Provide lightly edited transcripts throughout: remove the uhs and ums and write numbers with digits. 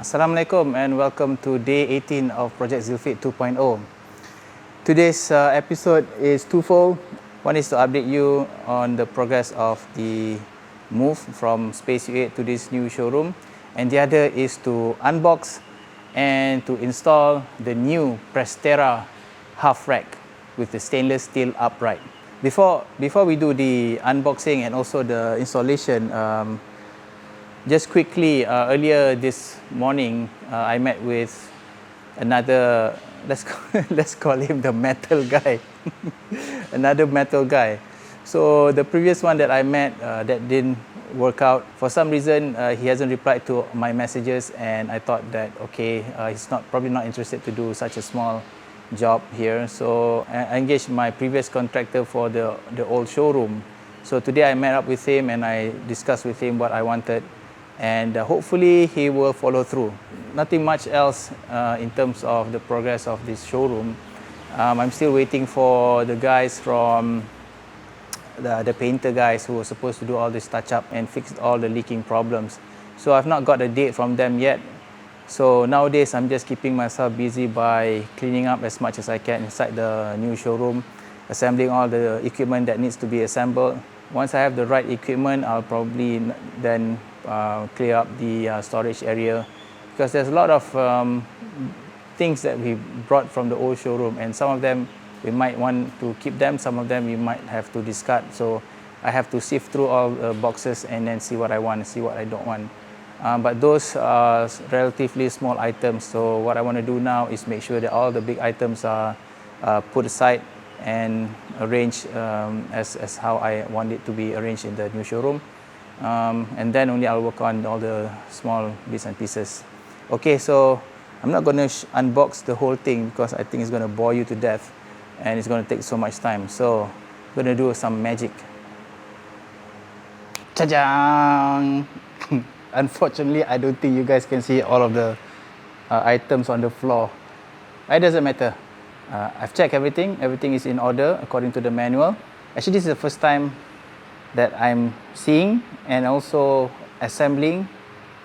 Assalamualaikum and welcome to day 18 of Project Zealfit 2.0. Today's episode is twofold. One is to update you on the progress of the move from Space U8 to this new showroom, and the other is to unbox and to install the new Prestera half rack with the stainless steel upright. Before we do the unboxing and also the installation, just quickly, earlier this morning, I met with another, let's call him the metal guy, another metal guy. So the previous one that I met that didn't work out. For some reason, he hasn't replied to my messages, and I thought that okay, he's probably not interested to do such a small job here. So I engaged my previous contractor for the old showroom. So today I met up with him and I discussed with him what I wanted. And hopefully he will follow through. Nothing much else in terms of the progress of this showroom. I'm still waiting for the guys from the painter guys who were supposed to do all this touch up and fix all the leaking problems. So I've not got a date from them yet. So nowadays I'm just keeping myself busy by cleaning up as much as I can inside the new showroom, assembling all the equipment that needs to be assembled. Once I have the right equipment, I'll probably then clear up the storage area, because there's a lot of things that we brought from the old showroom, and some of them we might want to keep them, some of them we might have to discard. So I have to sift through all the boxes and then see what I want and see what I don't want. But those are relatively small items, so what I want to do now is make sure that all the big items are put aside and arranged as how I want it to be arranged in the new showroom. And then only I'll work on all the small bits and pieces. Okay, so I'm not going to unbox the whole thing because I think it's going to bore you to death and it's going to take so much time. So I'm going to do some magic. Cha-jang! Unfortunately, I don't think you guys can see all of the items on the floor. It doesn't matter. I've checked everything. Everything is in order according to the manual. Actually, this is the first time that I'm seeing and also assembling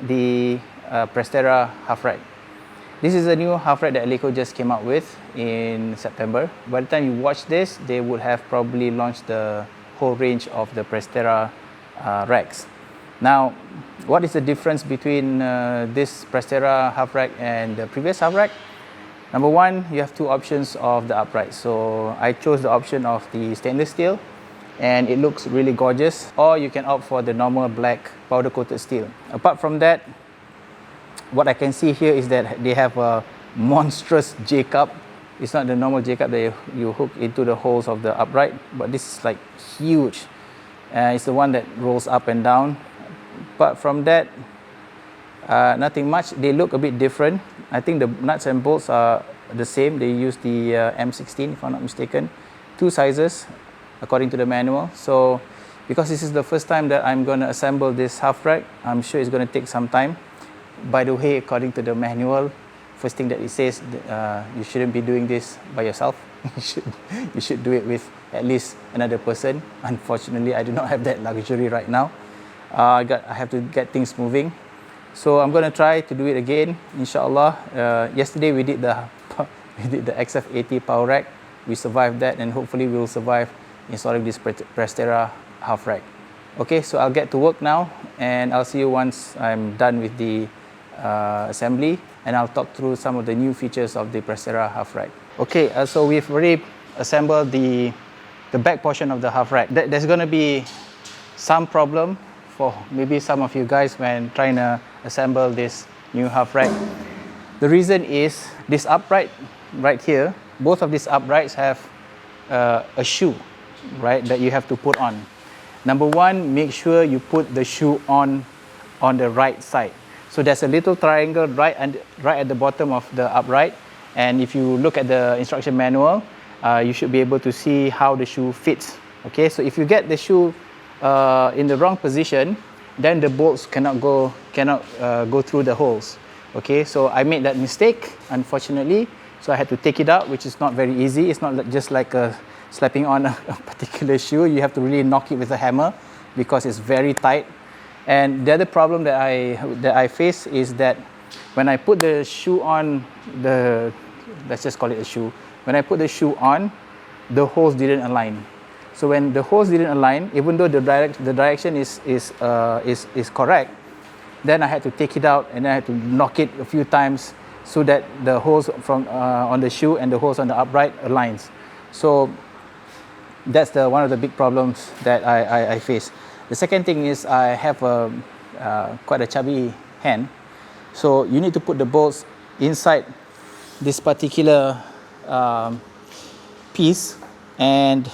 the Prestera half rack. This is a new half rack that Eleiko just came out with in September. By the time you watch this, they would have probably launched the whole range of the Prestera racks. Now, what is the difference between this Prestera half rack and the previous half rack? Number one, you have two options of the upright. So I chose the option of the stainless steel, and it looks really gorgeous, or you can opt for the normal black powder coated steel. Apart from that, what I can see here is that they have a monstrous J-cup. It's not the normal J-cup that you hook into the holes of the upright, but this is like huge. It's the one that rolls up and down. Apart from that, nothing much. They look a bit different. I think the nuts and bolts are the same. They use the M16 if I'm not mistaken. Two sizes according to the manual. So because this is the first time that I'm going to assemble this half rack, I'm sure it's going to take some time. By the way, according to the manual, first thing that it says, you shouldn't be doing this by yourself. You should do it with at least another person. Unfortunately, I do not have that luxury right now. I have to get things moving. So I'm going to try to do it again, inshallah. Yesterday we did the XF80 power rack. We survived that, and hopefully we'll survive installing this Prestera half rack. Okay, so I'll get to work now, and I'll see you once I'm done with the assembly, and I'll talk through some of the new features of the Prestera half rack. Okay, so we've already assembled the back portion of the half rack. There's going to be some problem for maybe some of you guys when trying to assemble this new half rack. The reason is this upright right here, both of these uprights have a shoe, right, that you have to put on. Number one, make sure you put the shoe on the right side. So there's a little triangle right at the bottom of the upright, and if you look at the instruction manual, you should be able to see how the shoe fits. Okay, so if you get the shoe in the wrong position, then the bolts cannot go through the holes. Okay, so I made that mistake, unfortunately. So I had to take it out, which is not very easy. It's not just like slapping on a particular shoe. You have to really knock it with a hammer because it's very tight. And the other problem that I face is that when I put the shoe on, let's just call it a shoe. When I put the shoe on, the holes didn't align. So when the holes didn't align, even though the direction is correct, then I had to take it out and then I had to knock it a few times so that the holes from on the shoe and the holes on the upright aligns. So that's one of the big problems that I face. The second thing is I have quite a chubby hand, so you need to put the bolts inside this particular piece, and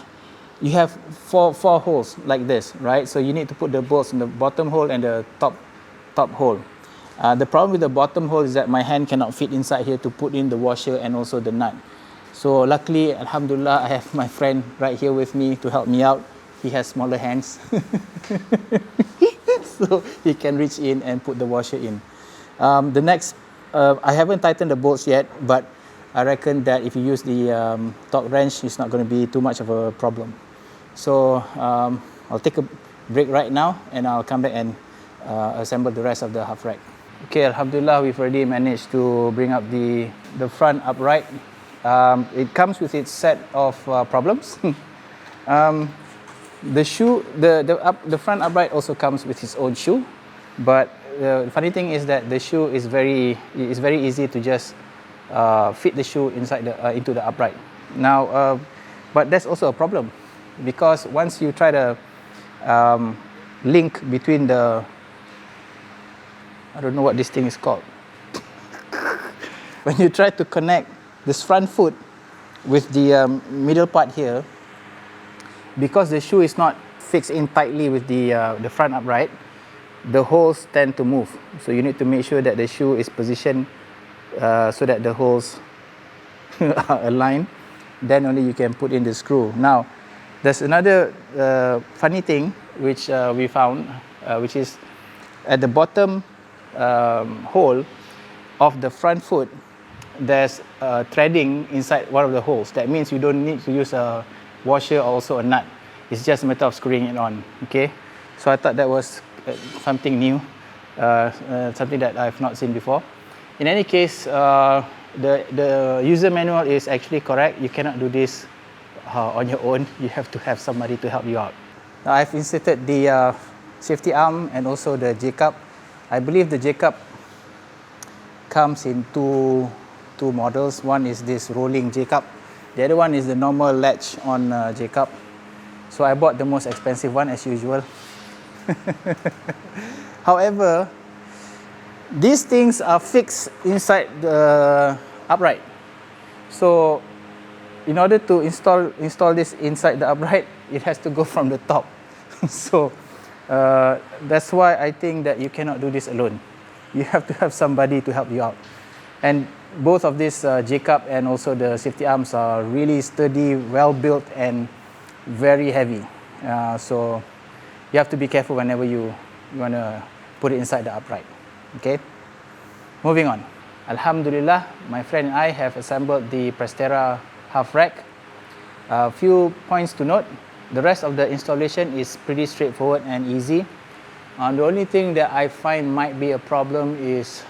you have four holes like this, right? So you need to put the bolts in the bottom hole and the top hole. The problem with the bottom hole is that my hand cannot fit inside here to put in the washer and also the nut. So luckily, alhamdulillah, I have my friend right here with me to help me out. He has smaller hands, so he can reach in and put the washer in. The next, I haven't tightened the bolts yet, but I reckon that if you use the torque wrench, it's not going to be too much of a problem. So I'll take a break right now, and I'll come back and assemble the rest of the half rack. Okay, alhamdulillah, we've already managed to bring up the front upright. It comes with its set of problems. The shoe, the front upright also comes with its own shoe, but the funny thing is that the shoe is very easy to just fit the shoe inside into the upright. Now, but that's also a problem, because once you try to link between I don't know what this thing is called. When you try to connect this front foot with the middle part here, because the shoe is not fixed in tightly with the front upright, the holes tend to move. So you need to make sure that the shoe is positioned so that the holes are aligned. Then only you can put in the screw. Now, there's another funny thing which we found, which is at the bottom hole of the front foot, there's threading inside one of the holes. That means you don't need to use a washer or also a nut. It's just a matter of screwing it on. Okay, so I thought that was something new, something that I've not seen before. In any case, the user manual is actually correct. You cannot do this on your own. You have to have somebody to help you out. Now, I've inserted the safety arm and also the J-cup. I believe the J-cup comes in two models. One is this rolling J-cup. The other one is the normal latch on J-cup. So I bought the most expensive one as usual. However, these things are fixed inside the upright. So in order to install this inside the upright, it has to go from the top. So that's why I think that you cannot do this alone. You have to have somebody to help you out. And both of these J-cup and also the safety arms are really sturdy, well built, and very heavy. So you have to be careful whenever you want to put it inside the upright. Okay, moving on. Alhamdulillah, my friend and I have assembled the Prestera half rack. A few points to note. The rest of the installation is pretty straightforward and easy. The only thing that I find might be a problem is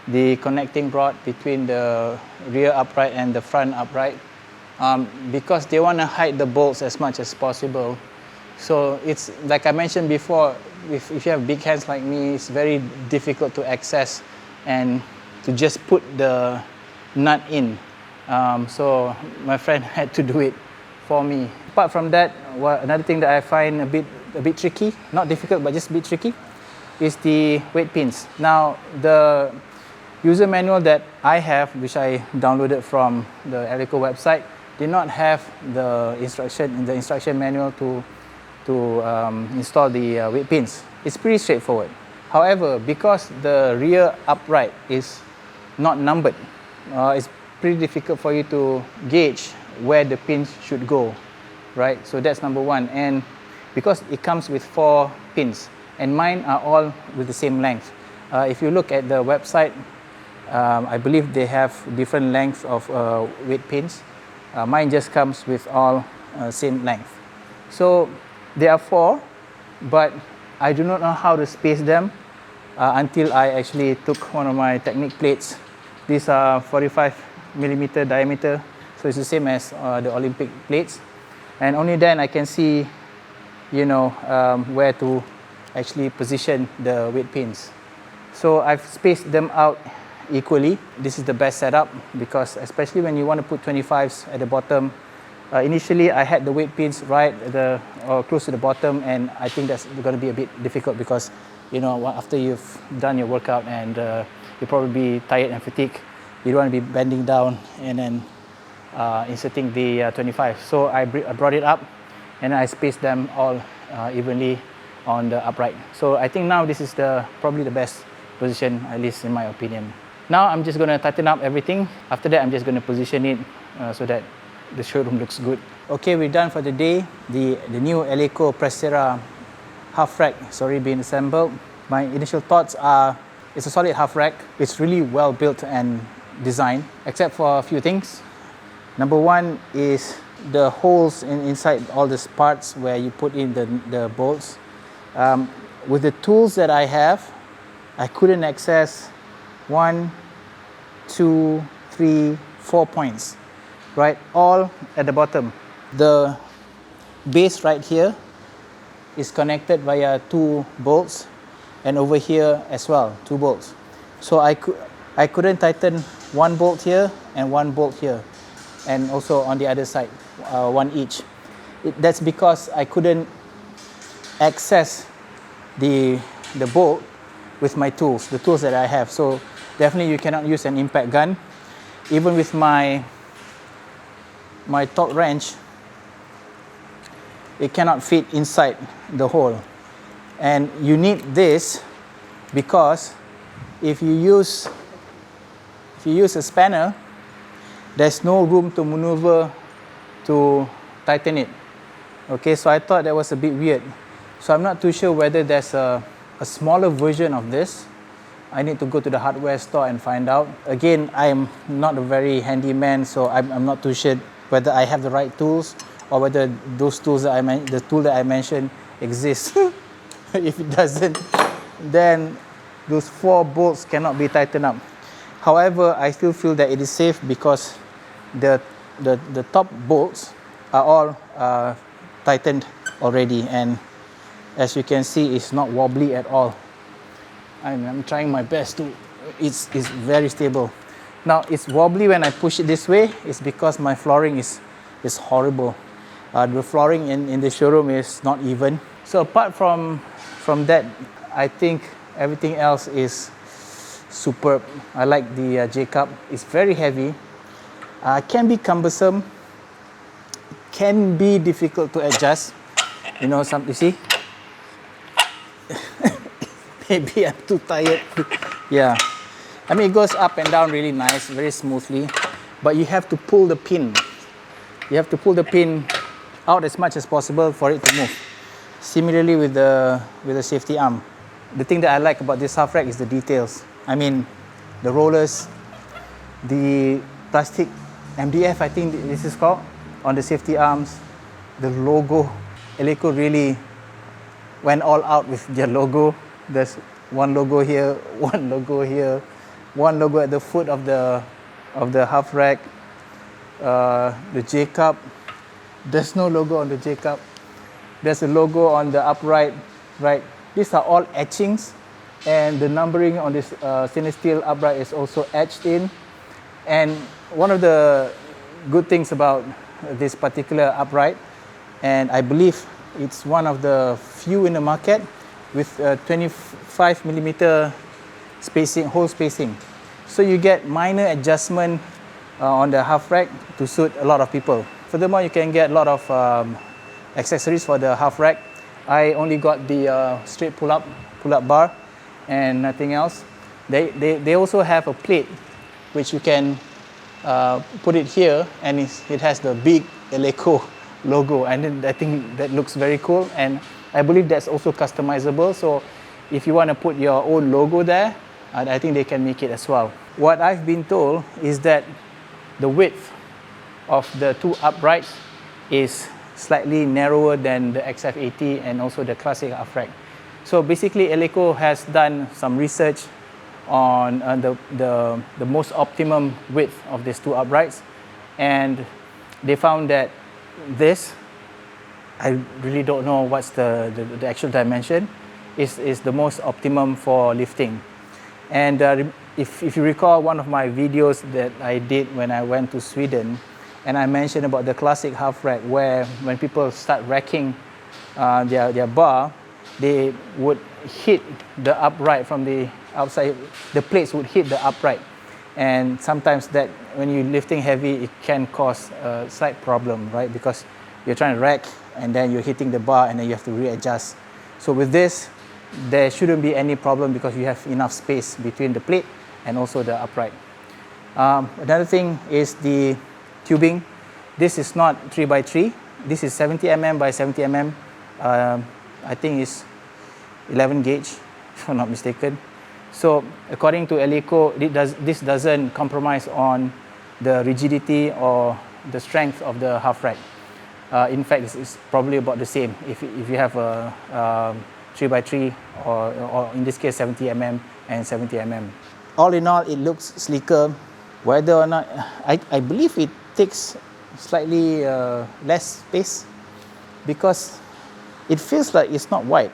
the connecting rod between the rear upright and the front upright, because they want to hide the bolts as much as possible. So it's like I mentioned before, if you have big hands like me, it's very difficult to access and to just put the nut in. So my friend had to do it for me. Apart from that, another thing that I find a bit tricky, not difficult but just a bit tricky, is the weight pins. Now, the user manual that I have, which I downloaded from the Eleiko website, did not have the instruction manual to install the weight pins. It's pretty straightforward. However, because the rear upright is not numbered, it's pretty difficult for you to gauge where the pins should go, right? So that's number one. And because it comes with 4 pins, and mine are all with the same length. If you look at the website, I believe they have different lengths of weight pins. Mine just comes with all same length. So there are 4, but I do not know how to space them until I actually took one of my Technic plates. These are 45mm diameter, so it's the same as the Olympic plates. And only then I can see, you know, where to actually position the weight pins. So I've spaced them out equally. This is the best setup because especially when you want to put 25s at the bottom, initially I had the weight pins right at the, or close to the bottom, and I think that's going to be a bit difficult because, you know, after you've done your workout and you'll probably be tired and fatigued, you don't want to be bending down and then inserting the 25. So I brought it up and I spaced them all evenly on the upright. So I think now this is probably the best position, at least in my opinion. Now I'm just going to tighten up everything. After that, I'm just going to position it so that the showroom looks good. Okay, we're done for the day. The new Eleiko Prestera half rack is already been assembled. My initial thoughts are it's a solid half rack. It's really well built and designed, except for a few things. Number one is the holes inside all these parts where you put in the bolts. With the tools that I have, I couldn't access 1, 2, 3, 4 points, right? All at the bottom. The base right here is connected via 2 bolts, and over here as well, 2 bolts. So I couldn't tighten 1 bolt here and 1 bolt here, and also on the other side, 1 each. That's because I couldn't access the bolt with my tools, the tools that I have. So definitely you cannot use an impact gun. Even with my torque wrench, it cannot fit inside the hole. And you need this because if you use a spanner, there's no room to maneuver to tighten it. Okay, so I thought that was a bit weird. So I'm not too sure whether there's a smaller version of this. I need to go to the hardware store and find out. Again, I'm not a very handy man, so I'm not too sure whether I have the right tools or whether those tools that the tool that I mentioned exists. If it doesn't, then those 4 bolts cannot be tightened up. However, I still feel that it is safe because the top bolts are all tightened already, and as you can see, it's not wobbly at all. I'm trying my best to. It's very stable. Now it's wobbly when I push it this way. It's because my flooring is horrible. The flooring in the showroom is not even. So apart from that, I think everything else is superb. I like the J-cup. It's very heavy. Can be cumbersome. Can be difficult to adjust. You know, you see. Maybe I'm too tired. Yeah. I mean, it goes up and down really nice, very smoothly. But you have to pull the pin. You have to pull the pin out as much as possible for it to move. Similarly with the safety arm. The thing that I like about this half rack is the details. I mean, the rollers, the plastic MDF, I think this is called, on the safety arms, the logo. Eleiko really went all out with their logo. There's one logo here, one logo here, one logo at the foot of the half rack. The J-cup, there's no logo on the J-cup. There's a logo on the upright, right? These are all etchings, and the numbering on this stainless steel upright is also etched in. And one of the good things about this particular upright, and I believe it's one of the few in the market with 25mm spacing, hole spacing. So you get minor adjustment on the half rack to suit a lot of people. Furthermore, you can get a lot of accessories for the half rack. I only got the straight pull-up bar and nothing else. They also have a plate which you can put it here, and it has the big Eleiko logo, and then I think that looks very cool, and I believe that's also customizable. So if you want to put your own logo there, I think they can make it as well. What I've been told is that the width of the 2 uprights is slightly narrower than the XF80 and also the classic half rack. So basically, Eleiko has done some research on the most optimum width of these two uprights, and they found that this, I really don't know what's the actual dimension, is the most optimum for lifting. And if you recall one of my videos that I did when I went to Sweden, and I mentioned about the classic half rack, where when people start racking their bar, they would hit the upright from the outside. The plates would hit the upright, and sometimes that when you're lifting heavy, it can cause a slight problem, right? Because you're trying to rack and then you're hitting the bar and then you have to readjust. So with this, there shouldn't be any problem because you have enough space between the plate and also the upright. Another thing is the tubing. This is not 3x3. This is 70 mm by 70 mm. I think it's 11 gauge, if I'm not mistaken. So according to Eleiko, this doesn't compromise on the rigidity or the strength of the half rack. In fact, it's probably about the same if you have a 3x3 or in this case 70 mm and 70 mm. All in all, it looks sleeker. Whether or not, I believe it takes slightly less space because it feels like it's not wide.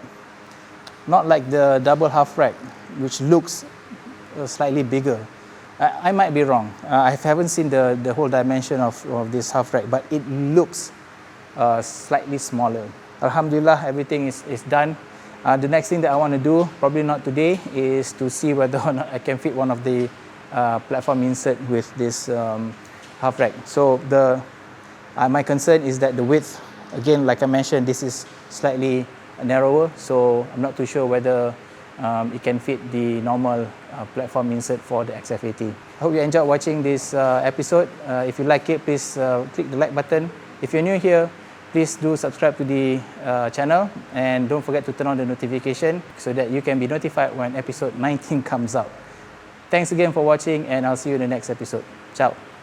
Not like the double half rack, which looks slightly bigger. I might be wrong. I haven't seen the whole dimension of this half rack, but it looks slightly smaller. Alhamdulillah, everything is done. The next thing that I want to do, probably not today, is to see whether or not I can fit one of the platform insert with this half rack. So my concern is that the width, again, like I mentioned, this is slightly narrower, so I'm not too sure whether it can fit the normal platform insert for the XF80. I hope you enjoyed watching this episode. If you like it, please click the like button. If you're new here, please do subscribe to the channel and don't forget to turn on the notification so that you can be notified when episode 19 comes out. Thanks again for watching, and I'll see you in the next episode. Ciao.